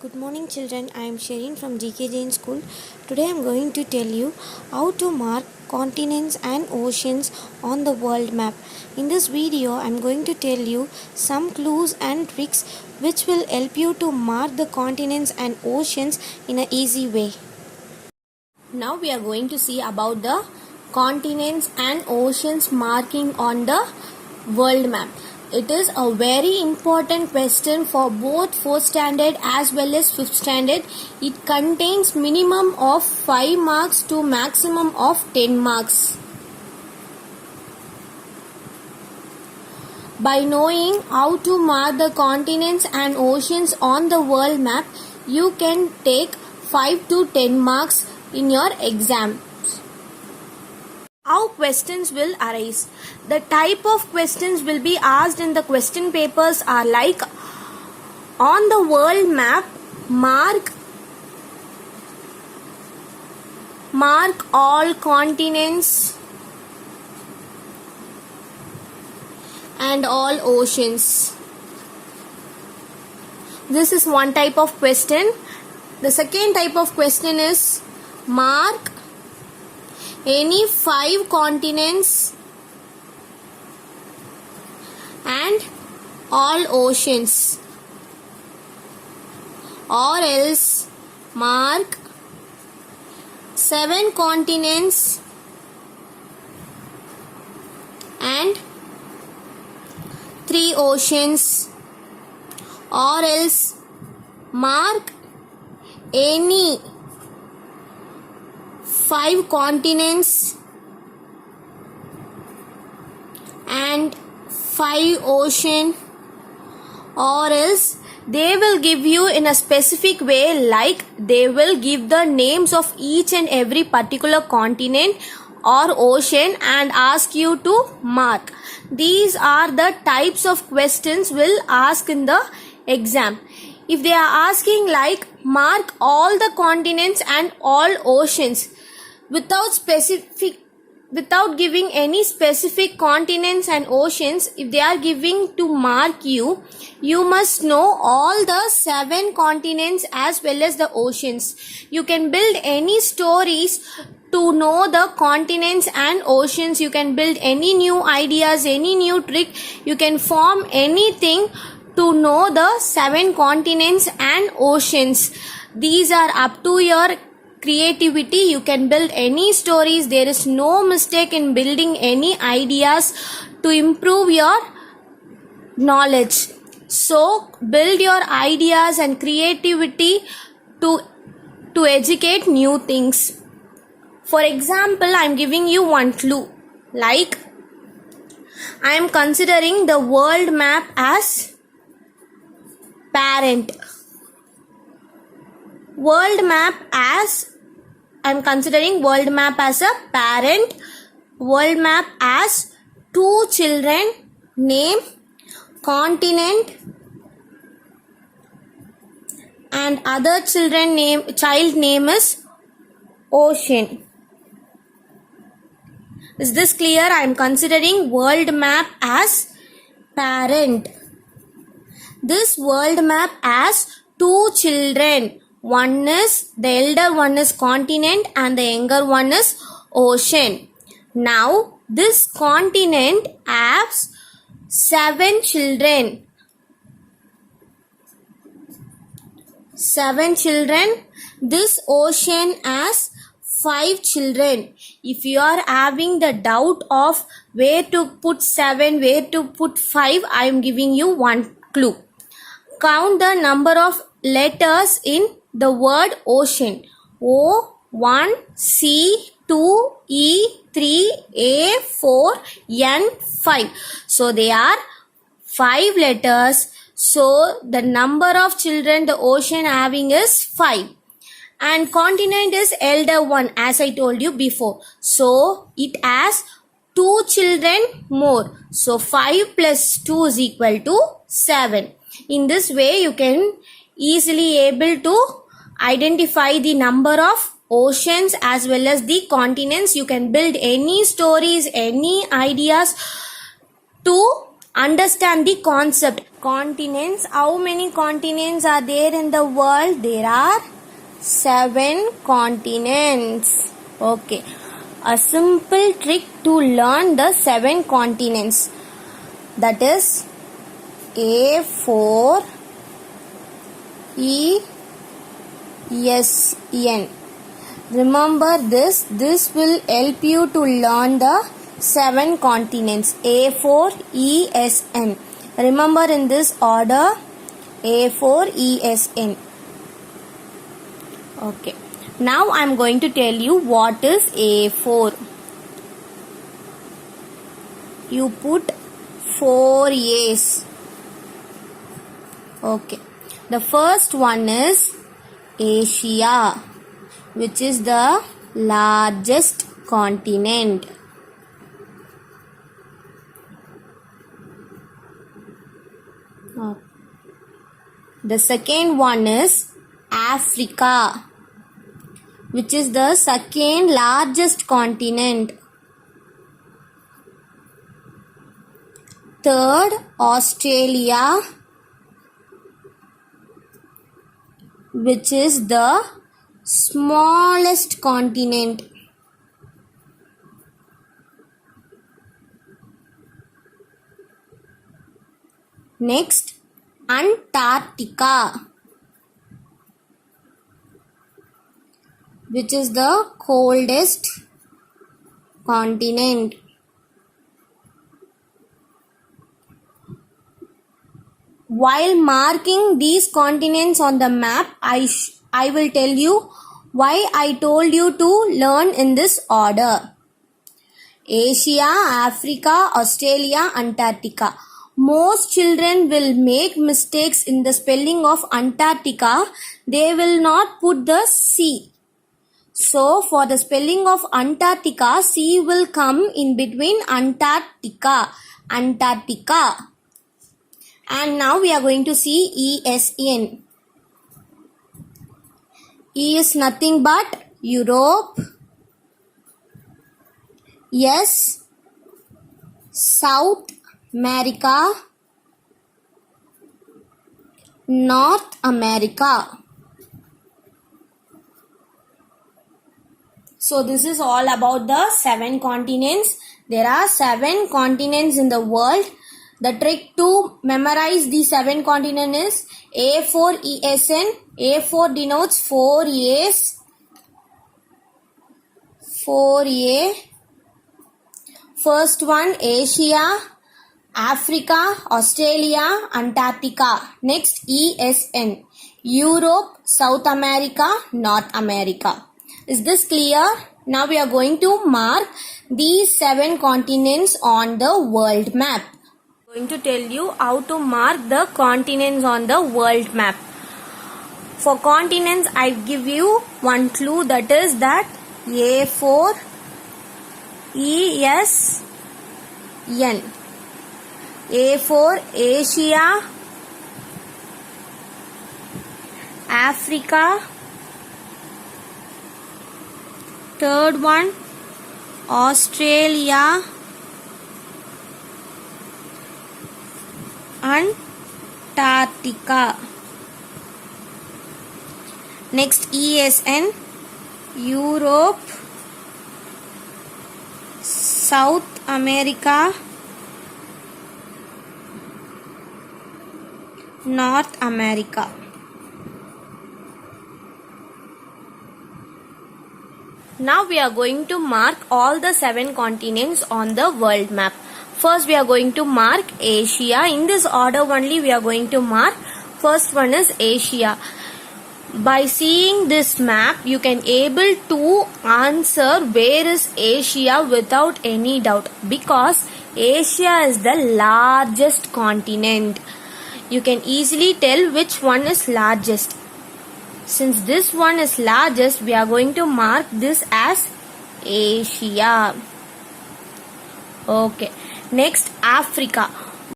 Good morning children, I am Sherin from GK Jain School. Today I am going to tell you how to mark continents and oceans on the world map. In this video I am going to tell you some clues and tricks which will help you to mark the continents and oceans in an easy way. Now we are going to see about the continents and oceans marking on the world map. It is a very important question for both 4th standard as well as 5th standard. It contains minimum of 5 marks to maximum of 10 marks. By knowing how to mark the continents and oceans on the world map, you can take 5 to 10 marks in your exam. How questions will arise? The type of questions will be asked in the question papers are like, on the world map, mark all continents and all oceans. This is one type of question. The second type of question is, mark any 5 continents and all oceans, or else mark 7 continents and 3 oceans, or else mark any 5 continents and 5 ocean, or else they will give you in a specific way, like they will give the names of each and every particular continent or ocean and ask you to mark. These are the types of questions will ask in the exam. If they are asking like, mark all the continents and all oceans without giving any specific continents and oceans, if they are giving to mark you, you must know all the 7 continents as well as the oceans. You can build any stories to know the continents and oceans. You can build any new ideas, any new trick. You can form anything to know the 7 continents and oceans. These are up to your creativity. You can build any stories. There is no mistake in building any ideas to improve your knowledge. So build your ideas and creativity to educate new things. For example, I am giving you one clue, like I am considering the world map as parent. I'm considering world map as a parent. World map as 2 children, name continent, and other child name is ocean. Is this clear? I am considering world map as parent. This world map has 2 children. One is, the elder one is continent and the younger one is ocean. Now this continent has 7 children. 7 children. This ocean has 5 children. If you are having the doubt of where to put 7, where to put 5, I am giving you one clue. Count the number of letters in the word ocean. O1, C2, E3, A4, N5. So they are 5 letters. So the number of children the ocean having is 5. And continent is elder one, as I told you before. So it has 2 children more. So 5 plus 2 is equal to 7. In this way you can easily able to identify the number of oceans as well as the continents. You can build any stories, any ideas to understand the concept. Continents. How many continents are there in the world? There are 7 continents. Okay. A simple trick to learn the 7 continents. That is A4 ESN. Remember this. This will help you to learn the 7 continents. A4 ESN. Remember in this order. A4 ESN. Okay. Now I am going to tell you what is A4. You put 4 A's. Okay. The first one is Asia, which is the largest continent. The second one is Africa, which is the second largest continent. Third, Australia, which is the smallest continent. Next, Antarctica, which is the coldest continent. While marking these continents on the map, I will tell you why I told you to learn in this order. Asia, Africa, Australia, Antarctica. Most children will make mistakes in the spelling of Antarctica. They will not put the C. So, for the spelling of Antarctica, C will come in between Antarctica. Antarctica. And now we are going to see ESN. E is nothing but Europe. S, South America. North America. So this is all about the 7 continents. There are 7 continents in the world. The trick to memorize the 7 continents is A4 ESN. A4 denotes 4 A's. 4A. First one, Asia, Africa, Australia, Antarctica. Next, ESN. Europe, South America, North America. Is this clear? Now we are going to mark these 7 continents on the world map. I am going to tell you how to mark the continents on the world map. For continents, I give you one clue, that is that A4 ESN. A4 Asia, Africa. Third one, Australia, Antarctica. Next, ESN, Europe, South America, North America. Now we are going to mark all the 7 continents on the world map. First we are going to mark Asia. In this order only we are going to mark. First one is Asia. By seeing this map, you can able to answer where is Asia without any doubt, because Asia is the largest continent. You can easily tell which one is largest. Since this one is largest, we are going to mark this as Asia. Okay. Next, Africa.